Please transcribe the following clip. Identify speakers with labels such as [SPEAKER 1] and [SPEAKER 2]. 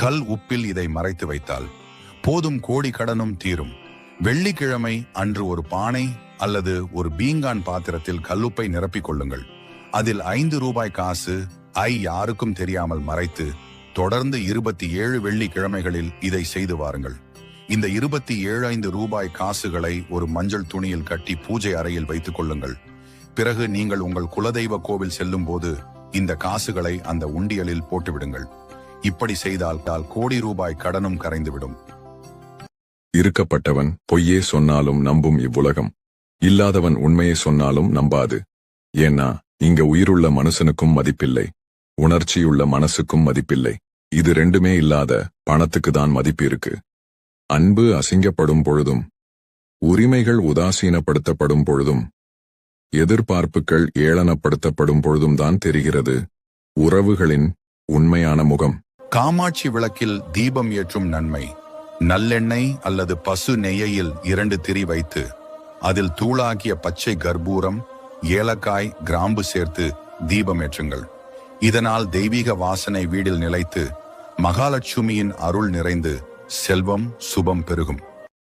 [SPEAKER 1] கல் உப்பில் இதை மறைத்து வைத்தால் போதும், கோடி கடனும் தீரும். வெள்ளிக்கிழமை அன்று ஒரு பானை அல்லது ஒரு பீங்கான் பாத்திரத்தில் கல்லுப்பை நிரப்பிக் கொள்ளுங்கள். அதில் 5 ரூபாய் காசு யாருக்கும் தெரியாமல் மறைத்து தொடர்ந்து 27 வெள்ளிக்கிழமைகளில் இதை செய்து வாருங்கள். இந்த 27 ரூபாய் காசுகளை ஒரு மஞ்சள் துணியில் கட்டி பூஜை அறையில் வைத்துக் கொள்ளுங்கள். பிறகு நீங்கள் உங்கள் குலதெய்வ கோவில் செல்லும் போது இந்த காசுகளை அந்த உண்டியலில் போட்டுவிடுங்கள். இப்படி செய்தால் கோடி ரூபாய் கடனும் கரைந்துவிடும்.
[SPEAKER 2] இருக்கப்பட்டவன் பொய்யே சொன்னாலும் நம்பும் இவ்வுலகம், இல்லாதவன் உண்மையை சொன்னாலும் நம்பாது. ஏன்னா இங்க உயிருள்ள மனுஷனுக்கும் மதிப்பில்லை, உணர்ச்சியுள்ள மனசுக்கும் மதிப்பில்லை. இது ரெண்டுமே இல்லாத பணத்துக்கு தான் மதிப்பு இருக்கு. அன்பு அசிங்கப்படும் பொழுதும், உரிமைகள் உதாசீனப்படுத்தப்படும் பொழுதும், எதிர்பார்ப்புகள் ஏளனப்படுத்தப்படும் பொழுதும் தான் தெரிகிறது உறவுகளின் உண்மையான முகம்.
[SPEAKER 1] காமாட்சி விளக்கில் தீபம் ஏற்றும் நன்மை. நல்லெண்ணெய் அல்லது பசு நெய்யில் 2 திரி வைத்து அதில் தூளாகிய பச்சை கற்பூரம், ஏலக்காய், கிராம்பு சேர்த்து தீபம் ஏற்றுங்கள். இதனால் தெய்வீக வாசனை வீடில் நிலைத்து மகாலட்சுமியின் அருள் நிறைந்து செல்வம் சுபம் பெருகும்.